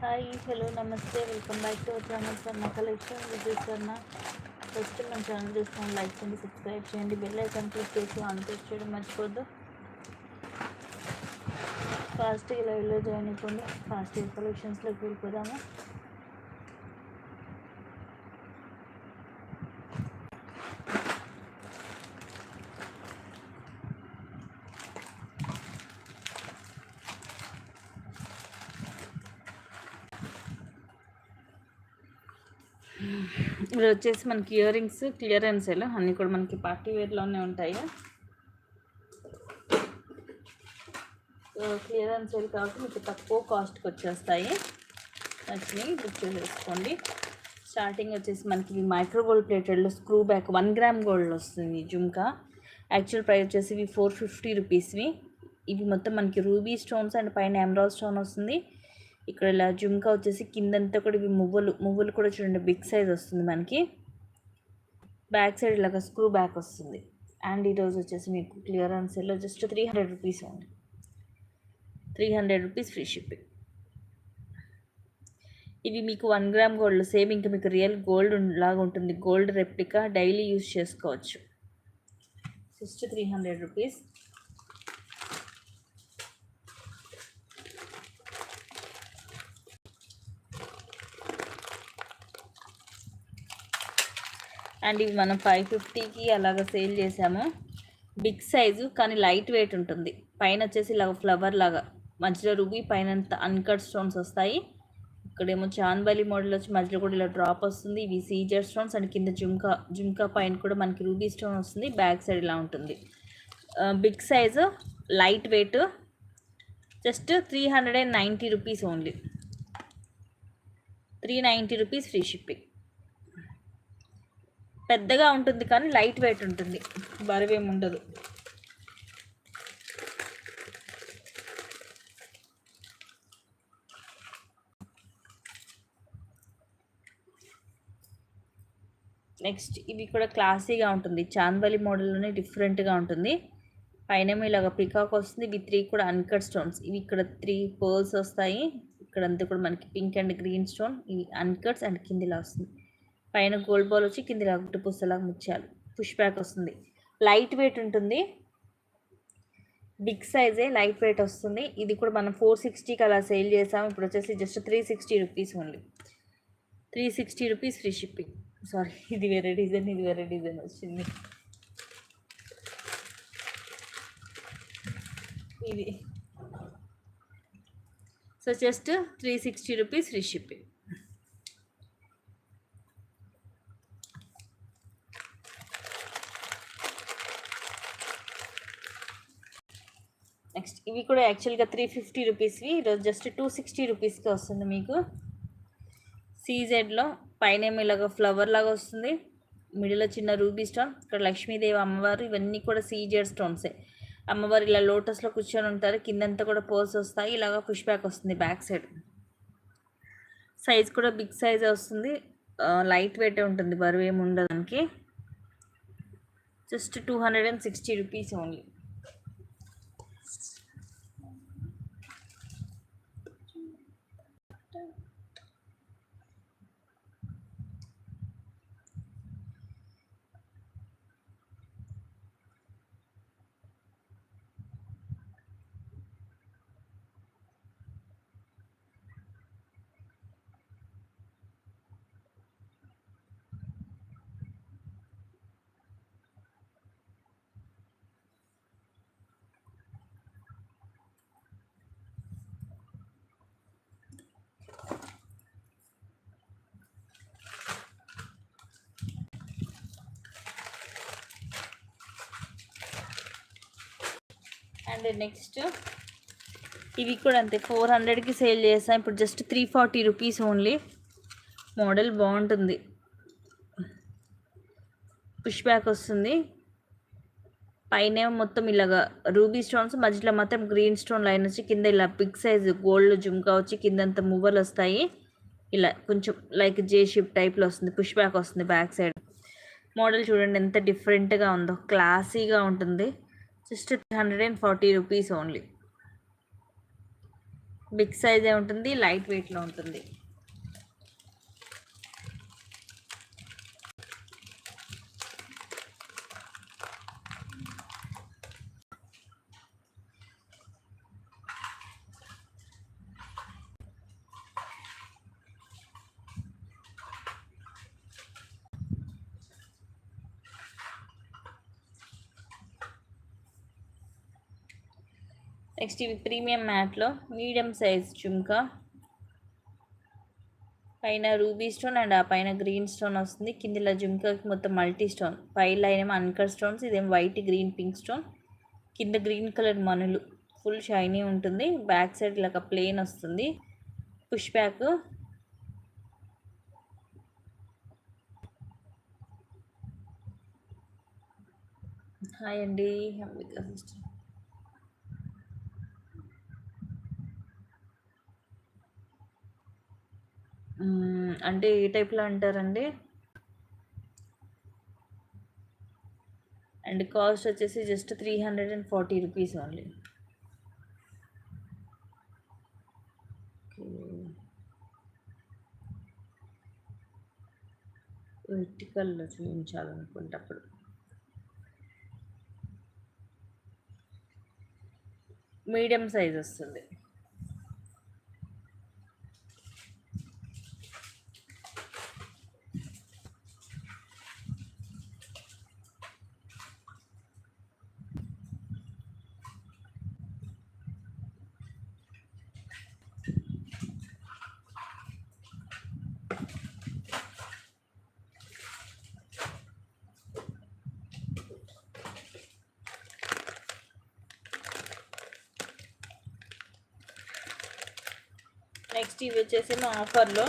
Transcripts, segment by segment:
Hi hello namaste welcome back to our channel Swarna collection. Vijay Swarna. First మన channel చూస్తాను, like చేయండి, subscribe చేయండి, బెల్ ఐకాన్ క్లిక్ చేసి ఆన్ ప్రెస్ చేయడం మర్చిపోద్దు. ఫాస్ట్గా లైవ్లో జాయిన్ అయిపోండి. ఫాస్ట్గా కలెక్షన్స్లోకి వెళ్ళిపోదాము. ఇప్పుడు వచ్చేసి మనకి ఇయర్ రింగ్స్ క్లియరెన్స్ సేల్ అన్నీ కూడా మనకి పార్టీ వేర్లోనే ఉంటాయి. క్లియరెన్స్ సేల్ కాబట్టి మీకు తక్కువ కాస్ట్కి వచ్చేస్తాయి. నచ్చినవి బుక్ చేసేసుకోండి. స్టార్టింగ్ వచ్చేసి మనకి మైక్రో గోల్డ్ ప్లేటెడ్లో స్క్రూ బ్యాక్ 1 గ్రామ్ గోల్డ్ వస్తుంది జుమ్కా. యాక్చువల్ ప్రైస్ వచ్చేసి ఇవి 450 రూపీస్వి. ఇవి మొత్తం మనకి రూబీ స్టోన్స్ అండ్ పైన ఎమరాల్డ్ స్టోన్ వస్తుంది. ఇక్కడ ఇలా జుమ్కా వచ్చేసి కిందంతా కూడా ఇవి మువ్వలు కూడా చూడండి, బిగ్ సైజ్ వస్తుంది మనకి. బ్యాక్ సైడ్ ఇలాగ స్క్రూ బ్యాక్ వస్తుంది. అండ్ ఈరోజు వచ్చేసి మీకు క్లియరెన్స్ సేల్లో జస్ట్ 300 రూపీస్ ఉంది. 300 రూపీస్ ఫ్రీ షిప్పింగ్. ఇవి మీకు 1 గ్రామ్ గోల్డ్, సేమ్ ఇంకా మీకు రియల్ గోల్డ్ లాగా ఉంటుంది. గోల్డ్ రెప్లికా, డైలీ యూజ్ చేసుకోవచ్చు. Just 300 rupees. అండ్ ఇవి మనం 550కి అలాగ సేల్ చేసాము. బిగ్ సైజు కానీ లైట్ వెయిట్ ఉంటుంది. పైన వచ్చేసి ఇలాగ ఫ్లవర్ లాగా మధ్యలో రూబీ, పైన అన్కట్ స్టోన్స్ వస్తాయి. ఇక్కడేమో చాన్బలి మోడల్ వచ్చి మధ్యలో కూడా ఇలా డ్రాప్ వస్తుంది. ఇవి సీజర్ స్టోన్స్ అండ్ కింద జుమ్కా పైన కూడా మనకి రూబీ స్టోన్ వస్తుంది. బ్యాక్ సైడ్ ఇలా ఉంటుంది. Big size, light weight, just 390 rupees only. 390 rupees free shipping. పెద్దగా ఉంటుంది కానీ లైట్ వెయిట్ ఉంటుంది, బరువేమి ఉండదు. నెక్స్ట్ ఇవి కూడా క్లాసీగా ఉంటుంది. చాందబలి మోడల్లోనే డిఫరెంట్గా ఉంటుంది. పైన ఇలాగ పికాక్ వస్తుంది. ఇవి 3 కూడా అన్కట్ స్టోన్స్. ఇవి ఇక్కడ 3 పర్ల్స్ వస్తాయి. ఇక్కడంతా కూడా మనకి పింక్ అండ్ గ్రీన్ స్టోన్. ఇవి అన్కట్స్ అండ్ కిందిలా వస్తుంది. పైన గోల్డ్ బాల్ వచ్చి కిందిలా గుట్టు పుస్తలాగా ముచ్చాలు. పుష్ బ్యాక్ వస్తుంది. లైట్ వెయిట్ ఉంటుంది. బిగ్ సైజే, లైట్ వెయిట్ వస్తుంది. ఇది కూడా మనం 460కి అలా సేల్ చేసాము. ఇప్పుడు వచ్చేసి just 360 rupees only. 360 rupees free shipping. Sorry, ఇది వేరే డిజైన్, ఇది వేరే డిజైన్ వచ్చింది. ఇది so just 360 rupees free shipping. Next ఇవి కూడా యాక్చువల్గా 350 రూపీస్వి. ఈరోజు జస్ట్ 260 రూపీస్కి వస్తుంది మీకు. సీజెడ్లో పైన ఏమో ఇలాగ ఫ్లవర్ లాగా వస్తుంది. మిడిల్లో చిన్న రూబీ స్టోన్. ఇక్కడ లక్ష్మీదేవి అమ్మవారు. ఇవన్నీ కూడా సీజెడ్ స్టోన్సే. అమ్మవారు ఇలా లోటస్లో కూర్చొని ఉంటారు. కిందంతా కూడా పర్ల్స్ వస్తాయి. ఇలాగ పుష్ బ్యాక్ వస్తుంది బ్యాక్ సైడ్. సైజ్ కూడా బిగ్ సైజ్ వస్తుంది. లైట్ వెయిట్ ఉంటుంది, బరువు ఏమి ఉండదు దానికి. Just 260 rupees only. And next ఇవి కూడా అంతే, 400కి సేల్ చేస్తాం. ఇప్పుడు జస్ట్ 340 రూపీస్ ఓన్లీ. మోడల్ బాగుంటుంది. పుష్ బ్యాక్ వస్తుంది. పైన మొత్తం ఇలాగా రూబీ స్టోన్స్, మధ్యలో మాత్రం గ్రీన్ స్టోన్ లైన్ వచ్చి కింద ఇలా బిగ్ సైజ్ గోల్డ్ జుమ్కా వచ్చి కిందంతా మువ్వలు వస్తాయి. ఇలా కొంచెం లైక్ జే షేప్ టైప్లో వస్తుంది. పుష్ బ్యాక్ వస్తుంది బ్యాక్ సైడ్. మోడల్ చూడండి ఎంత డిఫరెంట్గా ఉందో, క్లాసీగా ఉంటుంది. Just 340 rupees only. బిగ్ సైజే ఉంటుంది, లైట్ వెయిట్లో ఉంటుంది. నెక్స్ట్ ఇవి ప్రీమియం మ్యాట్లో మీడియం సైజ్ జుమ్కా, పైన రూబీ స్టోన్ అండ్ ఆ పైన గ్రీన్ స్టోన్ వస్తుంది. కిందిలో జుమ్కాకి మొత్తం మల్టీ స్టోన్, పై లైన్ ఏమో అన్కట్ స్టోన్స్, ఇదేం వైట్ గ్రీన్ పింక్ స్టోన్, కింద గ్రీన్ కలర్ మనులు, ఫుల్ షైనీ ఉంటుంది. బ్యాక్ సైడ్ ఇలా ప్లేన్ వస్తుంది. పుష్ బ్యాక్, హాయ్ అండి అంబికా సిస్టర్. అంటే ఏ టైప్లో అంటారండి? అండ్ కాస్ట్ వచ్చేసి జస్ట్ 340 రూపీస్ ఓన్లీ. వెర్టికల్లో చూపించాలనుకుంటప్పుడు మీడియం సైజ్ వస్తుంది. నెక్స్ట్ ఇవి వచ్చేసేమో ఆఫర్లో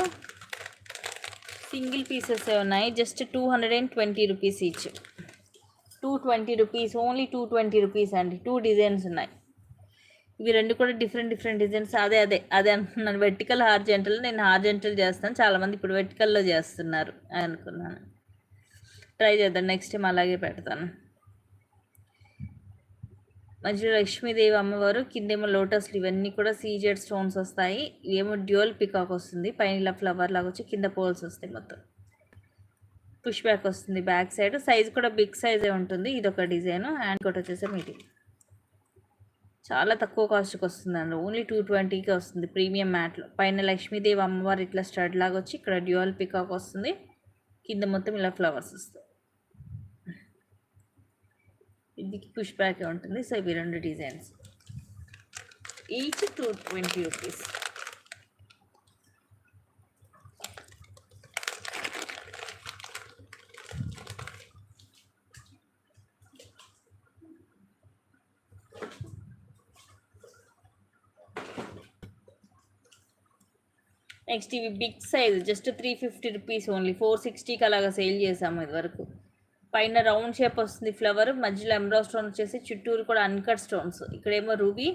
సింగిల్ పీసెస్ ఉన్నాయి. Just 220 rupees each. 220 rupees, only 220 rupees అండి. 2 డిజైన్స్ ఉన్నాయి. ఇవి రెండు కూడా డిఫరెంట్ డిఫరెంట్ డిజైన్స్. అదే అంటున్నాను, వెర్టికల్ హార్జెంటల్. నేను హార్జెంటల్ చేస్తాను, చాలామంది ఇప్పుడు వెర్టికల్లో చేస్తున్నారు అనుకున్నాను. ట్రై చేద్దాం, నెక్స్ట్ టైం అలాగే పెడతాను. మధ్యలో లక్ష్మీదేవి అమ్మవారు, కిందేమో లోటస్లు, ఇవన్నీ కూడా సీజెడ్ స్టోన్స్ వస్తాయి. ఇవేమో డ్యూయల్ పికాక్ వస్తుంది, పైన ఇలా ఫ్లవర్ లాగా వచ్చి కింద పోల్స్ వస్తాయి. మొత్తం పుష్ బ్యాక్ వస్తుంది. బ్యాక్ సైడ్ సైజ్ కూడా బిగ్ సైజే ఉంటుంది. ఇదొక డిజైన్. అండ్ ఒకటి వచ్చేసి మీటింగ్ చాలా తక్కువ కాస్ట్కి వస్తుందండి. ఓన్లీ 220కి వస్తుంది ప్రీమియం మ్యాట్లో. పైన లక్ష్మీదేవి అమ్మవారు ఇట్లా స్టడ్ లాగా వచ్చి ఇక్కడ డ్యూయల్ పికాక్ వస్తుంది, కింద మొత్తం ఇలా ఫ్లవర్స్ వస్తాయి. ఇది పుష్ బ్యాక్ ఉంటుంది. సో ఇవి రెండు డిజైన్స్, ఈచ్ 220 రూపీస్. నెక్స్ట్ ఇవి big size, just 350 rupees only. 460కి అలాగా సేల్ చేసాము ఇదివరకు. పైన రౌండ్ షేప్ వస్తుంది ఫ్లవర్, మధ్యలో ఎంబ్రా స్టోన్ వచ్చేసి, చుట్టూరు కూడా అన్కట్ స్టోన్స్. ఇక్కడేమో రూబీ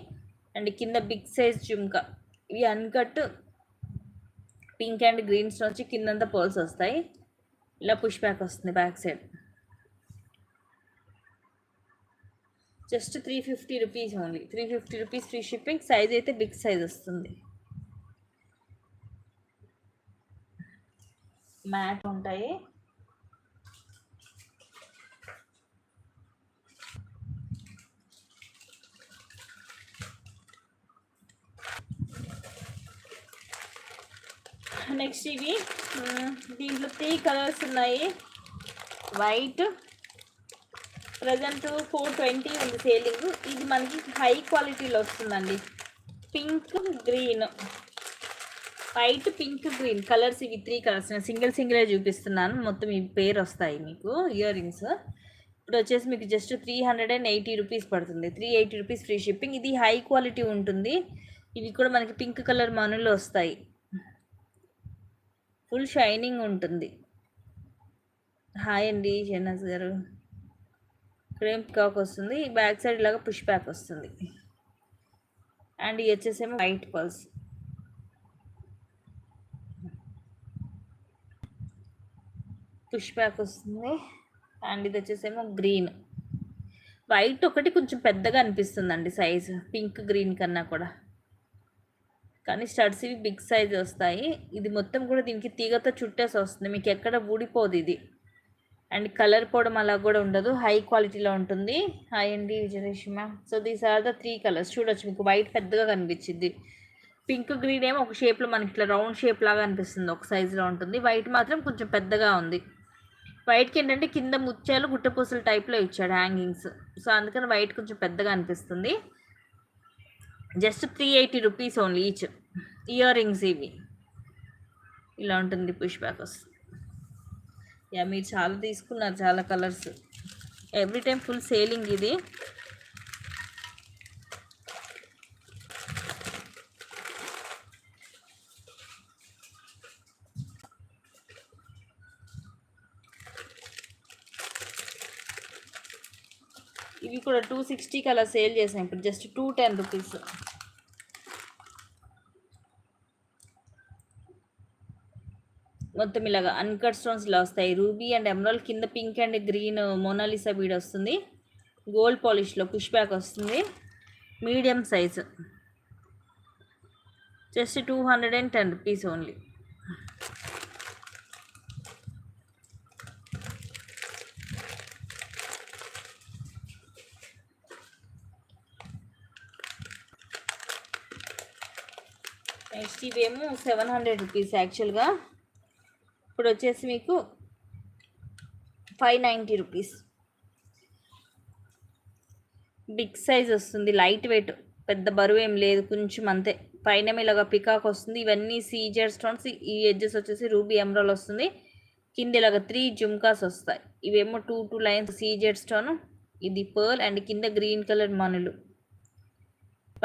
అండ్ కింద బిగ్ సైజ్ జుమ్కా. ఇవి uncut pink and green stone వచ్చి కిందంతా పర్ల్స్ వస్తాయి. ఇలా పుష్ బ్యాక్ వస్తుంది back side. Just 350 rupees only. 350 rupees free shipping. Size అయితే బిగ్ సైజ్ వస్తుంది. మ్యాట్ ఉంటాయి. నెక్స్ట్ ఇవి దీంట్లో 3 కలర్స్ ఉన్నాయి. వైట్ ప్రజెంట్ 420 ఉంది సేలింగ్. ఇది మనకి హై క్వాలిటీలో వస్తుందండి. Pink green, white pink green colours. ఇవి 3 కలర్స్. నేను సింగిల్ చూపిస్తున్నాను, మొత్తం ఇవి పేరు వస్తాయి మీకు. ఇయర్ రింగ్స్ ఇప్పుడు వచ్చేసి మీకు జస్ట్ 380 రూపీస్ పడుతుంది. 380 రూపీస్ ఫ్రీ షిప్పింగ్. ఇది హై క్వాలిటీ ఉంటుంది. ఇవి కూడా మనకి పింక్ కలర్ మనులు వస్తాయి, ఫుల్ షైనింగ్ ఉంటుంది. హాయ్ అండి షెనాజ్ గారు. క్రేమ్ పికాక్ వస్తుంది, బ్యాక్ సైడ్ ఇలాగా పుష్ బ్యాక్ వస్తుంది. అండ్ ఇది వచ్చేసేమో వైట్ పర్ల్స్. పుష్ బ్యాక్ వస్తుంది. అండ్ ఇది వచ్చేసేమో గ్రీన్. వైట్ ఒకటి కొంచెం పెద్దగా అనిపిస్తుందండి సైజు, పింక్ గ్రీన్ కన్నా కూడా. కానీ స్టడ్స్ ఇవి బిగ్ సైజ్ వస్తాయి. ఇది మొత్తం కూడా దీనికి తీగతో చుట్టేసి వస్తుంది, మీకు ఎక్కడ ఊడిపోదు ఇది. అండ్ కలర్ పోవడం అలా కూడా ఉండదు, హై క్వాలిటీలో ఉంటుంది. హాయ్ అండి Vijayalakshmi. So these are the 3 colours. చూడొచ్చు, మీకు వైట్ పెద్దగా కనిపించింది, పింక్ గ్రీన్ ఏమో ఒక షేప్లో మనకి ఇట్లా రౌండ్ షేప్ లాగా అనిపిస్తుంది, ఒక సైజులో ఉంటుంది. వైట్ మాత్రం కొంచెం పెద్దగా ఉంది. వైట్కి ఏంటంటే కింద ముత్యాలు గుట్టపూసల టైప్లో ఇచ్చాడు హ్యాంగింగ్స్, సో అందుకని వైట్ కొంచెం పెద్దగా అనిపిస్తుంది. Just 380 rupees only each. Ear rings ఇవి ఇలా ఉంటుంది, పుష్ బ్యాక్ వస్తుంది. యా మీరు చాలా తీసుకున్నారు, చాలా colours. Every time full selling ఇది. ఇవి కూడా 260 అలా సేల్ చేసాం, ఇప్పుడు జస్ట్ 210 రూపీస్. మొత్తం ఇలాగా అన్కట్ స్టోన్స్ ఇలా వస్తాయి. రూబీ అండ్ ఎమరాల్డ్, కింద pink and green Mona Lisa bead వస్తుంది. గోల్డ్ పాలిష్లో పుష్ బ్యాక్ వస్తుంది, medium size. Just 210 rupees only. Next ఇవేమో 700 రూపీస్ యాక్చువల్గా, ఇప్పుడు వచ్చేసి మీకు 590 రూపీస్. బిగ్ సైజ్ వస్తుంది, లైట్ వెయిట్, పెద్ద బరువు ఏం లేదు, కొంచెం అంతే. పైన ఇలాగా పికాక్ వస్తుంది. ఇవన్నీ సీజర్ స్టోన్స్, ఈ ఎడ్జెస్ వచ్చేసి రూబీ ఎమరాల్డ్ వస్తుంది. కింద ఇలాగ 3 జుమ్కాస్ వస్తాయి. ఇవేమో 2 లైన్స్ సీజర్ స్టోన్, ఇది పర్ల్ అండ్ కింద గ్రీన్ కలర్ మనులు.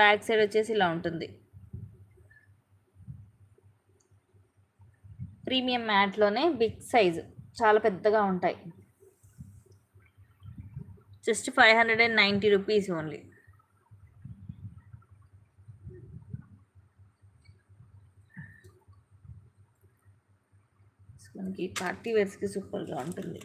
బ్యాక్ సైడ్ వచ్చేసి ఇలా ఉంటుంది. ప్రీమియం మ్యాట్లోనే బిగ్ సైజ్, చాలా పెద్దగా ఉంటాయి. Just 590 rupees only. మనకి పార్టీ వేర్స్కి సూపర్గా ఉంటుంది.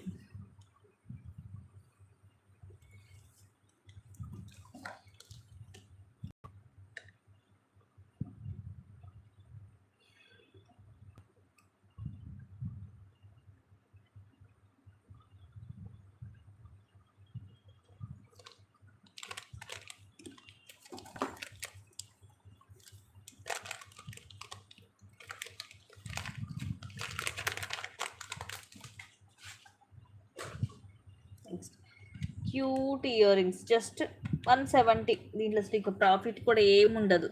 Cute ear rings just 170. దీంట్లో అసలు ఇక ప్రాఫిట్ కూడా ఏముండదు,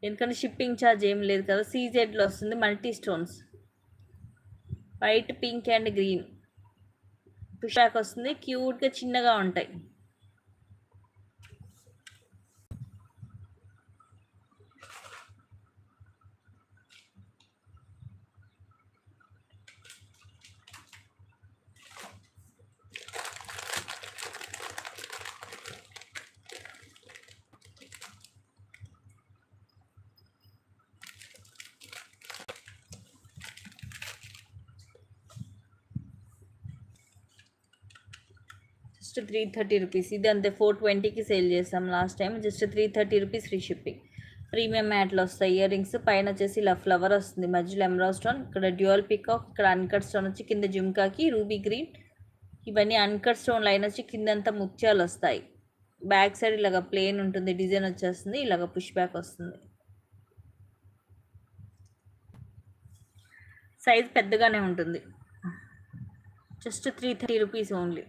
ఎందుకంటే షిప్పింగ్ ఛార్జ్ ఏం లేదు కదా. సీజెడ్లో వస్తుంది, multi stones, white pink and green push back వస్తుంది. క్యూట్గా చిన్నగా ఉంటాయి. Just 330 rupees. ఇది అంతే 420కి సేల్ చేస్తాం last time. Just 330 rupees free shipping. Premium మ్యాట్లు వస్తాయి. ఇయర్ రింగ్స్ పైన వచ్చేసి ఇలా ఫ్లవర్ వస్తుంది, మధ్యలో ఎమరాల్డ్ స్టోన్, ఇక్కడ డ్యూయల్ పికాక్, ఇక్కడ అన్కట్ స్టోన్ వచ్చి కింద జుమ్కాకి రూబీ గ్రీన్, ఇవన్నీ అన్కట్ స్టోన్ లైన్ వచ్చి కిందంతా ముత్యాలు వస్తాయి. బ్యాక్ సైడ్ ఇలాగ ప్లేన్ ఉంటుంది, డిజైన్ వచ్చేస్తుంది, ఇలాగ పుష్ బ్యాక్ వస్తుంది. సైజ్ పెద్దగానే ఉంటుంది. Just 330 rupees only.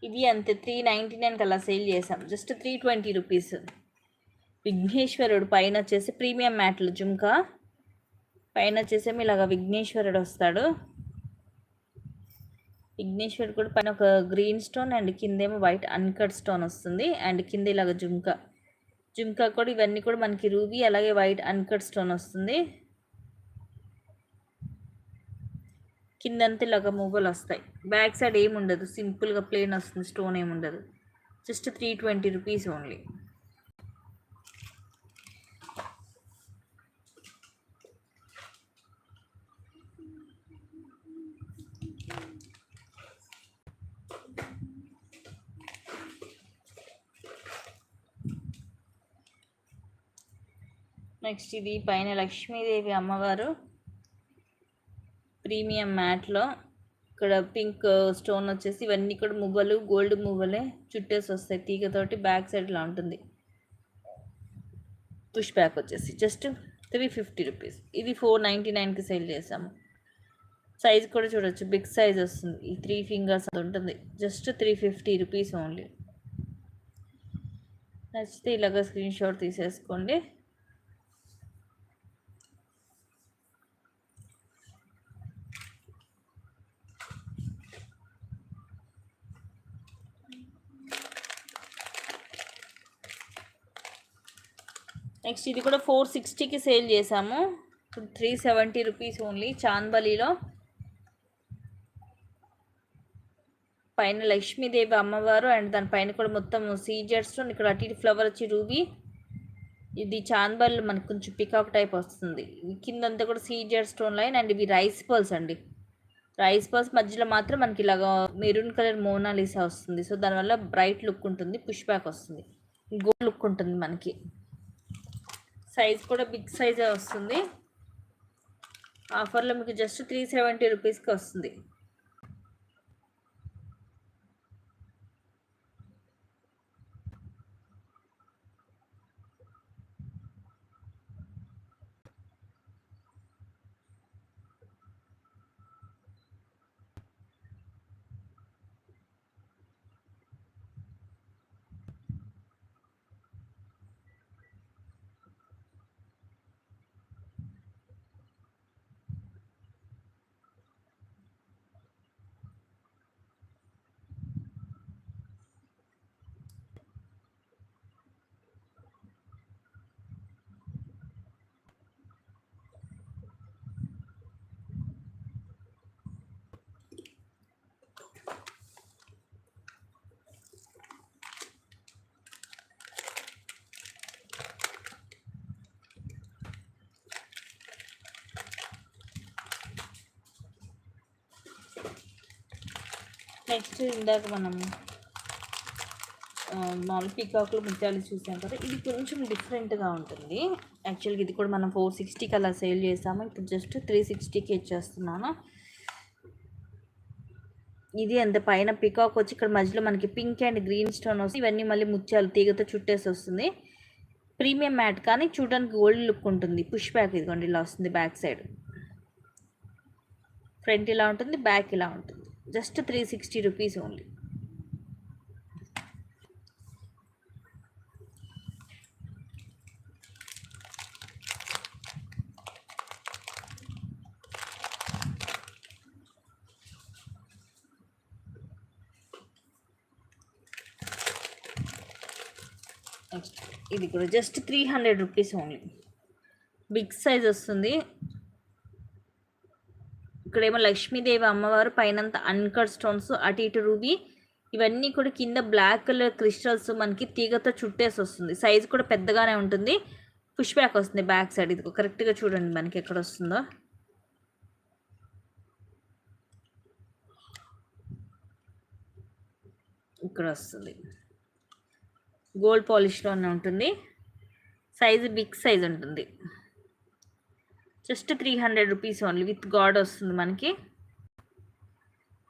ఇవి అంతే 399 అలా సేల్ చేసాం. Just 320 rupees. విఘ్నేశ్వరుడు పైన వచ్చేసి ప్రీమియం మ్యాట్లు జుమ్కా, పైన వచ్చేసేమో ఇలాగ విఘ్నేశ్వరుడు వస్తాడు. విఘ్నేశ్వరుడు కూడా పైన ఒక గ్రీన్ స్టోన్ అండ్ కిందేమో వైట్ అన్కట్ స్టోన్ వస్తుంది. అండ్ కింద ఇలాగ జుమ్కా కూడా ఇవన్నీ కూడా మనకి రూబీ అలాగే వైట్ అన్కట్ స్టోన్ వస్తుంది. కిందంతా ఇలాగ మూగలు వస్తాయి. బ్యాక్ సైడ్ ఏముండదు, సింపుల్గా ప్లేన్ వస్తుంది, స్టోన్ ఏముండదు. Just 320 rupees only. నెక్స్ట్ ఇది పైన లక్ష్మీదేవి అమ్మవారు ప్రీమియం మ్యాట్లో, ఇక్కడ పింక్ స్టోన్ వచ్చేసి ఇవన్నీ కూడా మువ్వలు, గోల్డ్ మువ్వలే చుట్టేసి వస్తాయి తీగతోటి. బ్యాక్ సైడ్ ఇలా ఉంటుంది. పుష్ బ్యాక్ వచ్చేసి జస్ట్ 350 రూపీస్. ఇది 499కి సేల్ చేసాము. సైజ్ కూడా చూడొచ్చు, బిగ్ సైజ్ వస్తుంది. ఈ 3 ఫింగర్స్ అది ఉంటుంది. Just 350 rupees only. నచ్చితే ఇలాగ స్క్రీన్ షాట్ తీసేసుకోండి. నెక్స్ట్ ఇది కూడా 460కి సేల్ చేసాము. ఇప్పుడు 370 రూపీస్ ఓన్లీ. చాందబలిలో పైన లక్ష్మీదేవి అమ్మవారు అండ్ దానిపైన కూడా మొత్తం సీజెడ్ స్టోన్, ఇక్కడ అటు ఇటు ఫ్లవర్ వచ్చి రూబీ. ఇది చాందబల్ మనకు కొంచెం పికాక్ టైప్ వస్తుంది. కిందంతా కూడా సీజెడ్ స్టోన్ లైన్ అండ్ ఇవి రైస్ పర్ల్స్ అండి. రైస్ పర్ల్స్ మధ్యలో మాత్రం మనకి ఇలాగా మెరూన్ కలర్ మోనాలిసా వస్తుంది. సో దానివల్ల బ్రైట్ లుక్ ఉంటుంది, పుష్ బ్యాక్ వస్తుంది, గోల్డ్ లుక్ ఉంటుంది మనకి. సైజ్ కూడా బిగ్ సైజే వస్తుంది. ఆఫర్లో మీకు జస్ట్ 370 రూపీస్కి వస్తుంది. నెక్స్ట్ ఇందాక మనం మామూలు పీకాకులు ముత్యాలు చూసాం కదా, ఇది కొంచెం డిఫరెంట్గా ఉంటుంది. యాక్చువల్గా ఇది కూడా మనం 460కి అలా సేల్ చేసాము. ఇప్పుడు జస్ట్ 360కి ఇచ్చేస్తున్నాను. ఇది అంత పైన పీకాక్ వచ్చి ఇక్కడ మధ్యలో మనకి పింక్ అండ్ గ్రీన్ స్టోన్ వస్తుంది. ఇవన్నీ మళ్ళీ ముత్యాలు తీగతో చుట్టేసి వస్తుంది. ప్రీమియం మ్యాట్ కానీ చూడడానికి గోల్డ్ లుక్ ఉంటుంది. పుష్ బ్యాక్ ఇదిగోండి ఇలా వస్తుంది. బ్యాక్ సైడ్ ఫ్రంట్ ఇలా ఉంటుంది, బ్యాక్ ఇలా ఉంటుంది. Just 360 rupees only. నెక్స్ట్ ఇది కూడా just 300 rupees only. Big size వస్తుంది. ఇక్కడేమో లక్ష్మీదేవి అమ్మవారు, పైనంతా అన్కట్ స్టోన్స్, అటు ఇటు రూబీ. ఇవన్నీ కూడా కింద బ్లాక్ కలర్ క్రిస్టల్స్ మనకి తీగతో చుట్టేసి వస్తుంది. సైజ్ కూడా పెద్దగానే ఉంటుంది. పుష్ బ్యాక్ వస్తుంది బ్యాక్ సైడ్. ఇది కరెక్ట్గా చూడండి మనకి ఎక్కడ వస్తుందో. ఇక్కడ వస్తుంది. గోల్డ్ పాలిష్లోనే ఉంటుంది. సైజు బిగ్ సైజ్ ఉంటుంది. Just 300 rupees only. With God వస్తుంది మనకి.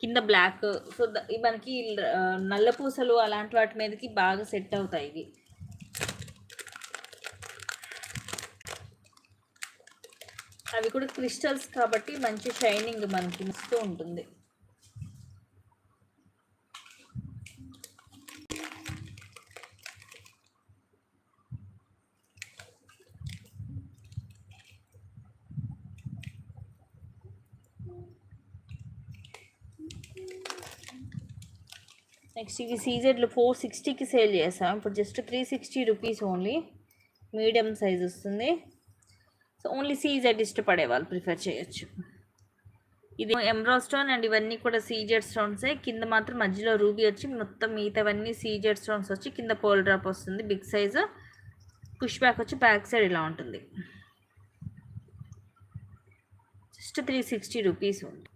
కింద బ్లాక్. సో మనకి నల్ల పూసలు అలాంటి వాటి మీదకి బాగా సెట్ అవుతాయి ఇవి. అవి కూడా క్రిస్టల్స్ కాబట్టి మంచి షైనింగ్ మనకి ఇస్తూ ఉంటుంది. నెక్స్ట్ ఇవి సీజెడ్లు 460కి సేల్ చేస్తాం. ఇప్పుడు just 360 rupees only. Medium size వస్తుంది. సో ఓన్లీ సీజెడ్ ఇష్టపడే వాళ్ళు ప్రిఫర్ చేయొచ్చు. ఇది ఎమరాల్డ్ స్టోన్ అండ్ ఇవన్నీ కూడా సీజెడ్ స్టోన్సే. కింద మాత్రం మధ్యలో రూబీ వచ్చి మొత్తం మిగతావన్నీ సీజెడ్ స్టోన్స్ వచ్చి కింద పోల్ డ్రాప్ వస్తుంది. బిగ్ సైజు పుష్ బ్యాక్ వచ్చి బ్యాక్ సైడ్ ఇలా ఉంటుంది. జస్ట్ 360 రూపీస్ ఉంది.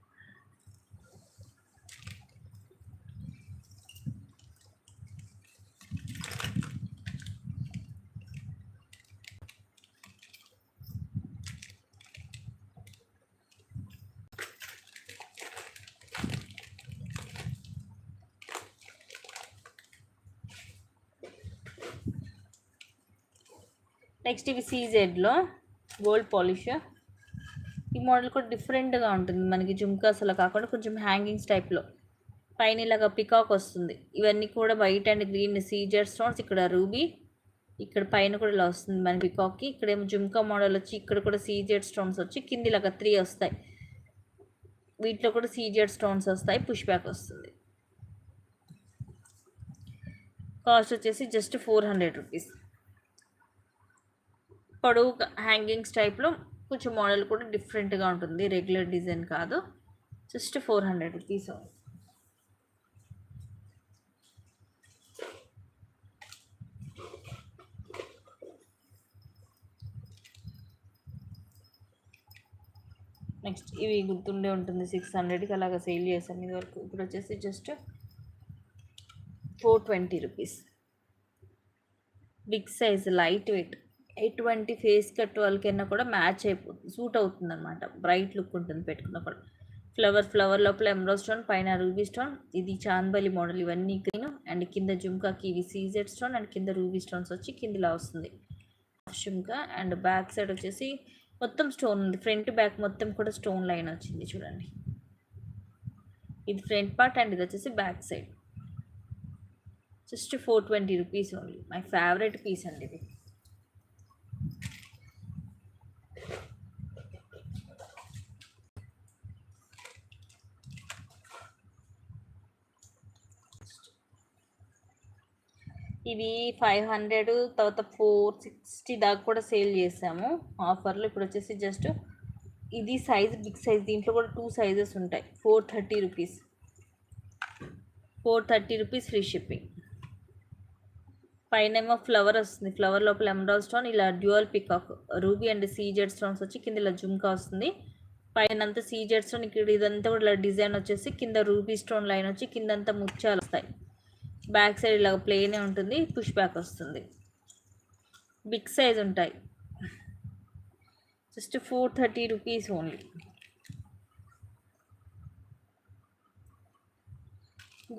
నెక్స్ట్ ఇవి సీజెడ్లో గోల్డ్ పాలిష్. ఈ మోడల్ కూడా డిఫరెంట్గా ఉంటుంది. మనకి జుమ్కాస్ అలా కాకుండా కొంచెం హ్యాంగింగ్స్ టైప్లో పైన ఇలాగా పికాక్ వస్తుంది. ఇవన్నీ కూడా white and green CZ stones. ఇక్కడ రూబీ, ఇక్కడ పైన కూడా ఇలా వస్తుంది మన పికాక్కి. ఇక్కడేమో జుమ్కా మోడల్ వచ్చి ఇక్కడ కూడా సీజెడ్ స్టోన్స్ వచ్చి కింద ఇలాగా 3 వస్తాయి. వీటిలో కూడా సీజెడ్ స్టోన్స్ వస్తాయి. పుష్ బ్యాక్ వస్తుంది. కాస్ట్ వచ్చేసి జస్ట్ 400 రూపీస్. పొడవు హ్యాంగింగ్స్ టైప్లో కొంచెం మోడల్ కూడా డిఫరెంట్గా ఉంటుంది. రెగ్యులర్ డిజైన్ కాదు. Just 400 rupees. నెక్స్ట్ ఇవి గుర్తుండే ఉంటుంది. 600కి అలాగా సేల్ చేశాను ఇది వరకు. ఇప్పుడు వచ్చేసి just 420 rupees. Big size light weight ఎటువంటి ఫేస్ కట్ వాళ్ళకైనా కూడా మ్యాచ్ అయిపోతుంది, సూట్ అవుతుంది అనమాట. బ్రైట్ లుక్ ఉంటుంది పెట్టుకున్న కూడా. ఫ్లవర్ లోపల ఎమరాల్డ్ స్టోన్, పైన రూబీ స్టోన్. ఇది చాందబలి మోడల్. ఇవన్నీ గ్రీన్ అండ్ కింద జుమ్కాకి ఇవి సీజెడ్ స్టోన్ అండ్ కింద రూబీ స్టోన్స్ వచ్చి కిందలా వస్తుంది జుమ్కా. అండ్ బ్యాక్ సైడ్ వచ్చేసి మొత్తం స్టోన్ ఉంది. ఫ్రంట్ బ్యాక్ మొత్తం కూడా స్టోన్ లైన్ వచ్చింది చూడండి. ఇది ఫ్రంట్ పార్ట్ అండ్ ఇది వచ్చేసి back side. Just 420 rupees only. My favourite piece అండి ఇది. ఇవి 500 తర్వాత 460 దాకా కూడా సేల్ చేసాము ఆఫర్లో. ఇప్పుడు వచ్చేసి జస్ట్ ఇది సైజ్ బిగ్ సైజ్. దీంట్లో కూడా 2 సైజెస్ ఉంటాయి. 430 రూపీస్. 430 rupees free shipping. పైన ఏమో ఫ్లవర్ వస్తుంది. ఫ్లవర్ లోపల ఎమరాల్డ్ స్టోన్, ఇలా dual peacock, ruby and CZ stones వచ్చి కింద ఇలా జుమ్కా వస్తుంది. పైన అంతా సీజెడ్ స్టోన్. ఇక్కడ ఇదంతా కూడా ఇలా డిజైన్ వచ్చేసి కింద రూబీ స్టోన్ లైన్ వచ్చి కిందంతా ముత్యాలు వస్తాయి. బ్యాక్ సైడ్ ఇలా ప్లెయిన్ ఉంటుంది. పుష్ బ్యాక్ వస్తుంది. బిగ్ సైజ్ ఉంటాయి. Just 430 rupees only.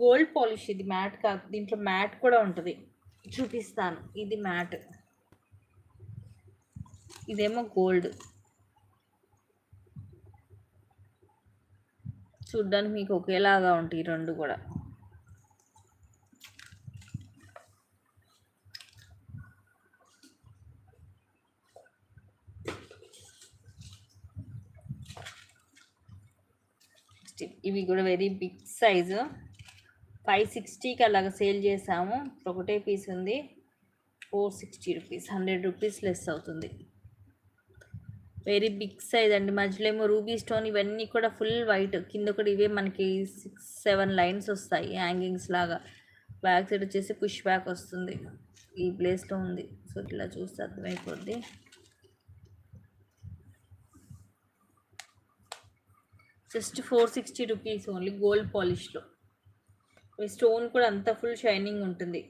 Gold polish ఇది, మ్యాట్ కాదు. దీంట్లో మ్యాట్ కూడా ఉంటుంది, చూపిస్తాను. ఇది మ్యాట్, ఇదేమో గోల్డ్. చూడ్డానికి మీకు ఒకేలాగా ఉంటాయి రెండు కూడా. ఇవి కూడా వెరీ బిగ్ సైజు. 560కి అలాగ సేల్ చేసాము. ఒకటే పీస్ ఉంది. 460 రూపీస్. 100 రూపీస్ లెస్ అవుతుంది. వెరీ బిగ్ సైజ్ అండి. మధ్యలో ఏమో రూబీ స్టోన్. ఇవన్నీ కూడా ఫుల్ వైట్. కింద కూడా ఇవే మనకి 6-7 లైన్స్ వస్తాయి హ్యాంగింగ్స్ లాగా. బ్యాక్ సైడ్ వచ్చేసి పుష్ బ్యాక్ వస్తుంది. ఈ ప్లేస్లో ఉంది. సో ఇట్లా చూస్తే అర్థమైపోద్ది. Just 460 rupees only. గోల్డ్ పాలిష్లో. స్టోన్ కూడా అంతా ఫుల్ షైనింగ్ ఉంటుంది.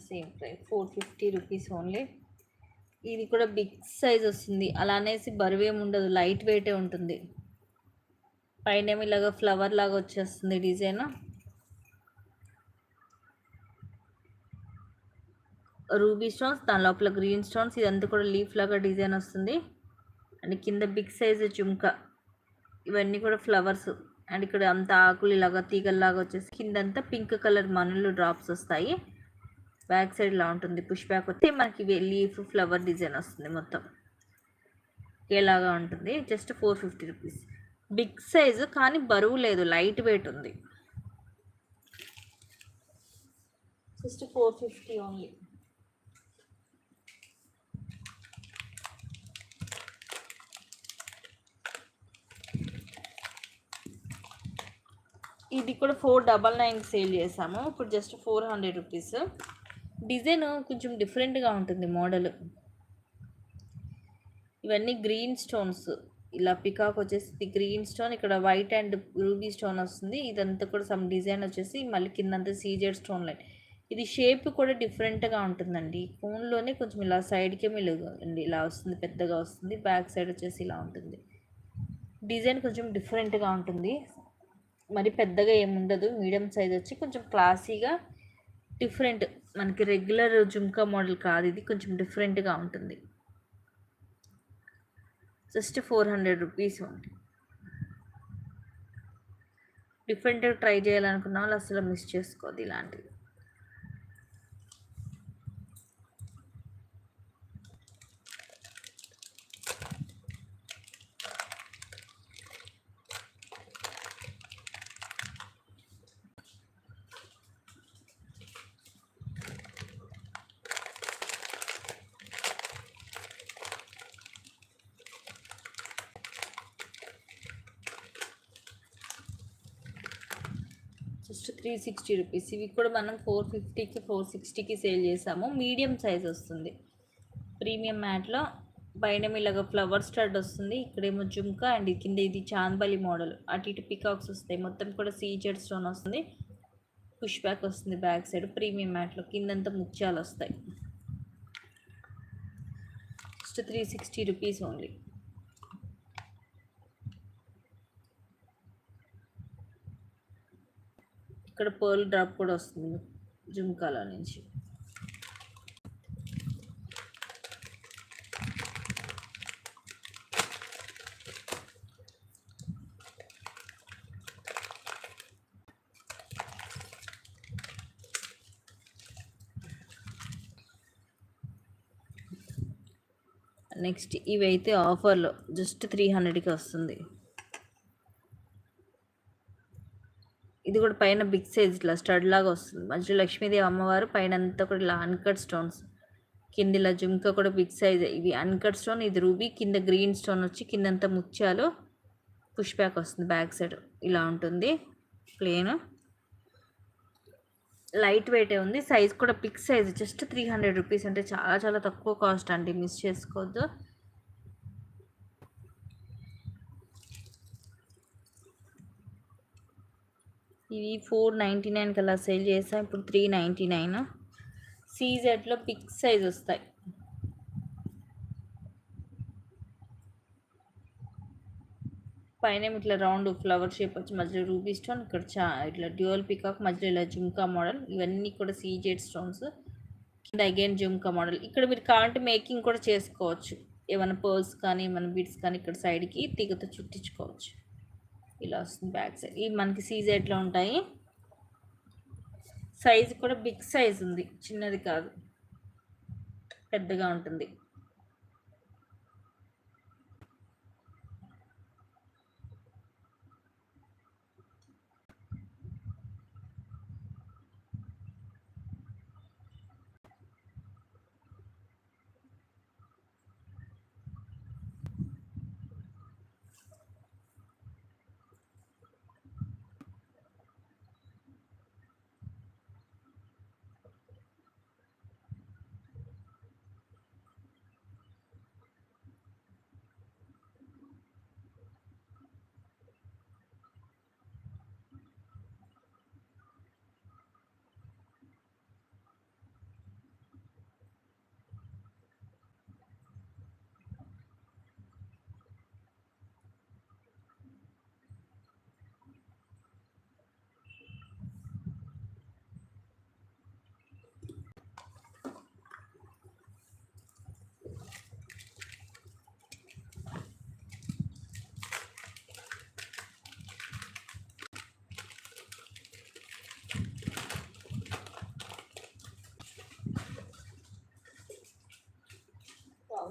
Same price 450 rupees only. ఇది కూడా బిగ్ సైజ్ వస్తుంది. అలా అనేసి బరువేమి ఉండదు, లైట్ వెయిటే ఉంటుంది. పైనేమో ఇలాగ ఫ్లవర్ లాగా వచ్చేస్తుంది డిజైన్. రూబీ స్టోన్స్, దాని లోపల గ్రీన్ స్టోన్స్, ఇదంతా కూడా లీఫ్ లాగా డిజైన్ వస్తుంది. అండ్ కింద బిగ్ సైజ్ జుంకా, ఇవన్నీ కూడా ఫ్లవర్స్. అండ్ ఇక్కడ అంతా ఆకులు ఇలాగా తీగల్లాగా వచ్చేసి కిందంతా పింక్ కలర్ మనులు డ్రాప్స్ వస్తాయి. బ్యాక్ సైడ్ ఇలా ఉంటుంది. పుష్ బ్యాక్ వస్తే మనకి లీఫ్ ఫ్లవర్ డిజైన్ వస్తుంది. మొత్తం ఒకేలాగా ఉంటుంది. Just 450 rupees. బిగ్ సైజు కానీ బరువు లేదు, లైట్ వెయిట్ ఉంది. Just 450 only. ఇది కూడా 499 సేల్ చేసాము. ఇప్పుడు జస్ట్ 400 రూపీస్. డిజైన్ కొంచెం డిఫరెంట్గా ఉంటుంది మోడల్. ఇవన్నీ గ్రీన్ స్టోన్స్, ఇలా పికాక్ వచ్చేసి గ్రీన్ స్టోన్, ఇక్కడ వైట్ అండ్ రూబీ స్టోన్ వస్తుంది. ఇదంతా కూడా సమ్ డిజైన్ వచ్చేసి మళ్ళీ కిందంతా సీజెడ్ స్టోన్ లైన్. ఇది షేప్ కూడా డిఫరెంట్గా ఉంటుందండి. కోన్లోనే కొంచెం ఇలా సైడ్కే అండి ఇలా వస్తుంది, పెద్దగా వస్తుంది. బ్యాక్ సైడ్ వచ్చేసి ఇలా ఉంటుంది. డిజైన్ కొంచెం డిఫరెంట్గా ఉంటుంది, మరి పెద్దగా ఏముండదు. మీడియం సైజ్ వచ్చి కొంచెం క్లాసీగా డిఫరెంట్, మనకి రెగ్యులర్ జుమ్కా మోడల్ కాదు, ఇది కొంచెం డిఫరెంట్గా ఉంటుంది. జస్ట్ 400 రూపీస్ ఉంది. డిఫరెంట్గా ట్రై చేయాలనుకున్న వాళ్ళు అసలు మిస్ చేసుకోవద్దు ఇలాంటివి. Just 360 rupees. ఇవి కూడా మనం 450కి 460కి సేల్ చేసాము. మీడియం సైజ్ వస్తుంది. ప్రీమియం మ్యాట్లో పైన ఇలాగ ఫ్లవర్ స్టడ్ వస్తుంది. ఇక్కడేమో జుమ్కా అండ్ కింద ఇది చాందబలి మోడల్. అటు ఇటు పికాక్స్ వస్తాయి. మొత్తం కూడా సీజెడ్ స్టోన్ వస్తుంది. పుష్ బ్యాక్ వస్తుంది బ్యాక్ సైడ్. ప్రీమియం మ్యాట్లో కిందంతా ముత్యాలు వస్తాయి. Just 360 rupees only. ఇక్కడ పర్ల్ డ్రాప్ కూడా వస్తుంది జుమ్కాలో నుంచి. నెక్స్ట్ ఇవైతే ఆఫర్లో జస్ట్ 300కి వస్తుంది. ఇది కూడా పైన బిగ్ సైజ్ ఇట్లా స్టడ్ లాగా వస్తుంది. మధ్యలో లక్ష్మీదేవి అమ్మవారు, పైన అంతా కూడా ఇలా అన్కట్ స్టోన్స్, కింద ఇలా జుమ్కా కూడా బిగ్ సైజ్. ఇవి అన్కట్ స్టోన్, ఇది రూబీ, కింద గ్రీన్ స్టోన్ వచ్చి కిందంతా ముత్యాలు. పుష్ బ్యాక్ వస్తుంది బ్యాక్ సైడ్ ఇలా ఉంటుంది. ప్లేన్ లైట్ వెయిటే ఉంది. సైజ్ కూడా బిగ్ సైజ్. జస్ట్ 300 రూపీస్ అంటే చాలా చాలా తక్కువ కాస్ట్ అండి, మిస్ చేసుకోవద్దు. ఇవి 499 అలా సేల్ చేసాం. ఇప్పుడు 399. సీజెడ్లో బిగ్ సైజ్ వస్తాయి. పైన ఇట్లా రౌండ్ ఫ్లవర్ షేప్ వచ్చి మధ్యలో రూబీ స్టోన్, ఇక్కడ ఇట్లా డ్యూయల్ పికాక్, మధ్యలో ఇలా జుమ్కా మోడల్. ఇవన్నీ కూడా సీజెడ్ స్టోన్స్. కింద అగైన్ జుమ్కా మోడల్. ఇక్కడ మీరు కావాలంటే మేకింగ్ కూడా చేసుకోవచ్చు. ఏమైనా పర్ల్స్ కానీ ఏమైనా బిడ్స్ కానీ ఇక్కడ సైడ్కి తీగతో చుట్టించుకోవచ్చు. ఇలా వస్తుంది బ్యాక్ సైడ్. ఇవి మనకి సీజెడ్లో ఉంటాయి. సైజ్ కూడా బిగ్ సైజ్ ఉంది, చిన్నది కాదు, పెద్దగా ఉంటుంది.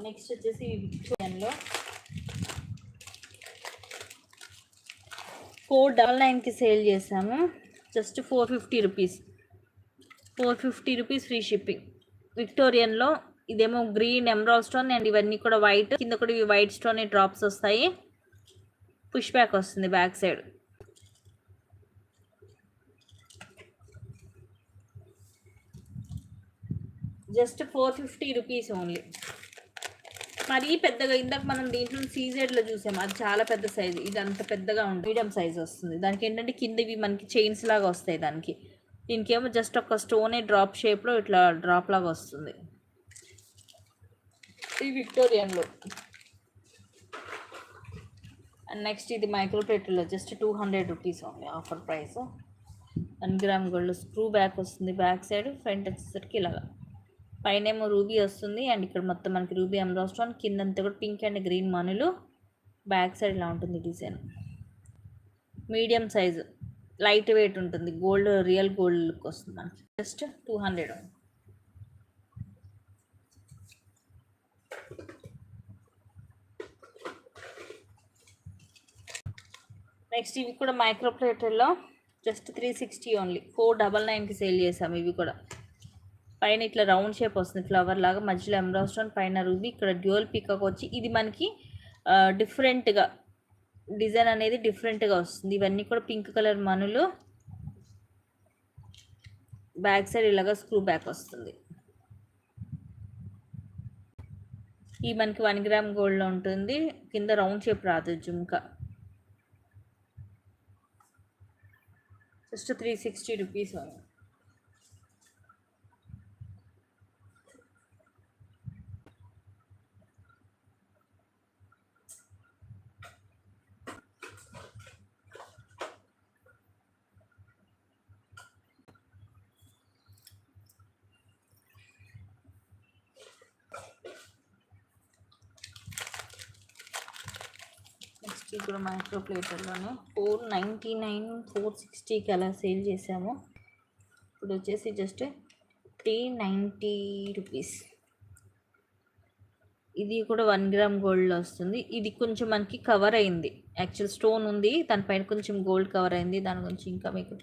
నెక్స్ట్ వచ్చేసి విక్టోరియన్లో 499కి సేల్ చేసాము. Just 450 rupees, 450 rupees free shipping. విక్టోరియన్లో ఇదేమో గ్రీన్ ఎమరాల్డ్ స్టోన్ అండ్ ఇవన్నీ కూడా వైట్, కింద కూడా ఇవి వైట్ స్టోన్ డ్రాప్స్ వస్తాయి. పుష్ బ్యాక్ వస్తుంది back side. Just 450 rupees only. మరీ పెద్దగా ఇందాక మనం దీంట్లో సీజెడ్లో చూసాం, అది చాలా పెద్ద సైజు. ఇది అంత పెద్దగా ఉంటుంది, మీడియం సైజ్ వస్తుంది. దానికి ఏంటంటే కింద ఇవి మనకి చైన్స్ లాగా వస్తాయి. దీనికేమో జస్ట్ ఒక స్టోనే డ్రాప్ షేప్లో ఇట్లా డ్రాప్ లాగా వస్తుంది. ఇది విక్టోరియన్లో. అండ్ నెక్స్ట్ ఇది మైక్రో ప్లేట్లో just 200 rupees only, offer price. 1 gram gold screw back వస్తుంది బ్యాక్ సైడ్. ఫ్రంట్ వచ్చేసరికి ఇలాగా పైనేమో రూబీ వస్తుంది అండ్ ఇక్కడ మొత్తం మనకి రూబీ ఎమరాల్డ్ స్టోన్, కిందంతా కూడా పింక్ అండ్ గ్రీన్ మనులు. బ్యాక్ సైడ్ ఇలా ఉంటుంది design. Medium size, light weight ఉంటుంది. గోల్డ్, రియల్ గోల్డ్ లుక్ వస్తుంది మనకి. జస్ట్ 200. నెక్స్ట్ ఇవి కూడా మైక్రో ప్లేటర్లో జస్ట్ 360 ఓన్లీ. 499కి సేల్ చేసాము. ఇవి కూడా పైన ఇట్లా రౌండ్ షేప్ వస్తుంది ఫ్లవర్ లాగా, మధ్యలో ఎమరాల్డ్ స్టోన్, పైన రూబీ. ఇక్కడ డ్యూయల్ పికాక్ వచ్చి ఇది మనకి డిఫరెంట్గా డిజైన్ అనేది డిఫరెంట్గా వస్తుంది. ఇవన్నీ కూడా పింక్ కలర్ మనులు. బ్యాక్ సైడ్ ఇలాగా స్క్రూ బ్యాక్ వస్తుంది. ఈ మనకి 1 గ్రామ్ గోల్డ్లో ఉంటుంది. కింద రౌండ్ షేప్ రాదు జుమ్కా. Just 360 rupees. నెక్స్ట్ ఇప్పుడు మైక్రో ప్లేటర్లోనే 499, 460కి అలా సేల్ చేసాము. ఇప్పుడు వచ్చేసి జస్ట్ 390 రూపీస్. ఇది కూడా 1 గ్రామ్ గోల్డ్లో వస్తుంది. ఇది కొంచెం మనకి కవర్ అయింది, యాక్చువల్ స్టోన్ ఉంది దానిపైన, కొంచెం గోల్డ్ కవర్ అయింది. దాని గురించి ఇంకా మీకు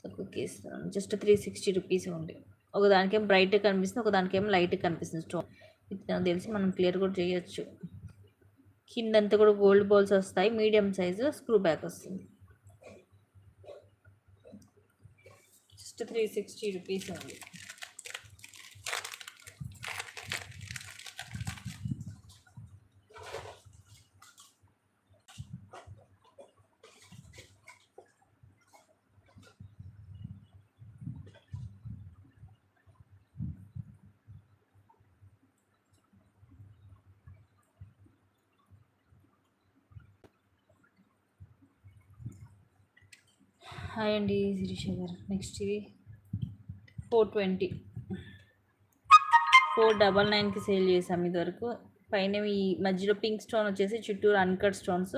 తక్కువకి ఇస్తున్నాను. జస్ట్ 360 రూపీస్ ఉంది. ఒక దానికేమో బ్రైట్ కనిపిస్తుంది, ఒక దానికేమో లైట్ కనిపిస్తుంది స్టోన్. ఇది నాకు తెలిసి మనం క్లియర్ కూడా చేయొచ్చు. కిందంతా కూడా గోల్డ్ బాల్స్ వస్తాయి. మీడియం సైజు స్క్రూ బ్యాక్ వస్తుంది. జస్ట్ 360 రూపీస్ ఉంది. హాయ్ అండి, శిరీష గారు. నెక్స్ట్ ఇవి 420, 499కి సేల్ చేసాము ఇదివరకు. పైన ఈ మధ్యలో పింక్ స్టోన్ వచ్చేసి చుట్టూరు అన్కట్ స్టోన్స్.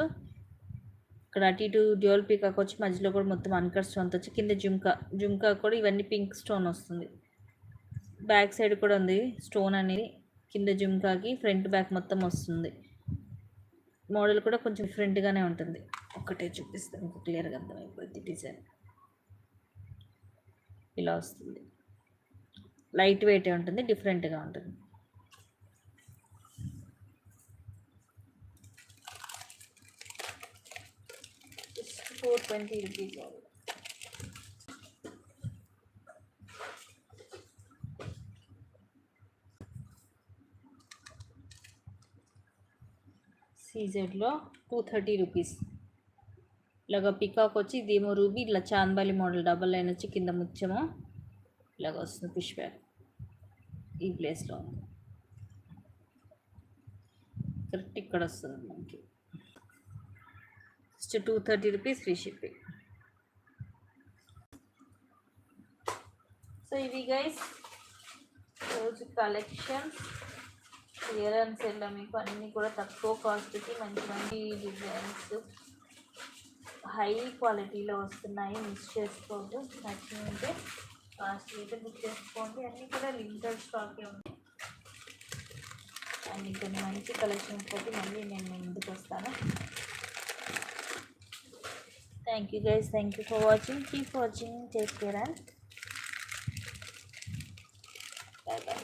ఇక్కడ అటు ఇటు డ్యూయల్ పీకాక్ వచ్చి మధ్యలో కూడా మొత్తం అన్కట్ స్టోన్తో వచ్చి, కింద జుమ్కా కూడా ఇవన్నీ పింక్ స్టోన్ వస్తుంది. బ్యాక్ సైడ్ కూడా ఉంది స్టోన్ అనేది. కింద జుమ్కాకి ఫ్రంట్ బ్యాక్ మొత్తం వస్తుంది. మోడల్ కూడా కొంచెం డిఫరెంట్గానే ఉంటుంది. ఒకటే చూపిస్తాను మీకు క్లియర్గా అర్థమైపోద్ది. డిజైన్ ఇలా వస్తుంది. లైట్ వెయిట్ ఉంటుంది, డిఫరెంట్గా ఉంటుంది. Just 420 rupees. సీజెడ్లో 230 రూపీస్. ఇలాగ పికాక్ వచ్చి ఇదేమో రూబీ, ఇలా చాంద్బాలి మోడల్ డబల్ లైన్ వచ్చి కింద ముత్యము ఇలాగ వస్తుంది. పుష్ బ్యాక్ ఈ ప్లేస్లో ఉంది. కరెక్ట్ ఇక్కడ వస్తుంది మనకి. Just 230 rupees free shipping. So ఇవి గైస్ రోజు కలెక్షన్స్. క్లియరెన్స్ ఎలా మీకు అన్నీ కూడా తక్కువ కాస్ట్కి మంచి మంచి డిజైన్స్ హై క్వాలిటీలో వస్తున్నాయి. మిస్ చేసుకోవద్దు. నచ్చినంటే కాస్ట్ అయితే బుక్ చేసుకోండి. అన్నీ కూడా లిమిటెడ్ స్టాకే ఉన్నాయి. అండ్ ఇంకొన్ని మంచి కలెక్షన్స్ తోటి మళ్ళీ నేను మీ ముందుకు వస్తాను. Thank you guys, thank you for watching, keep watching, take care and by by.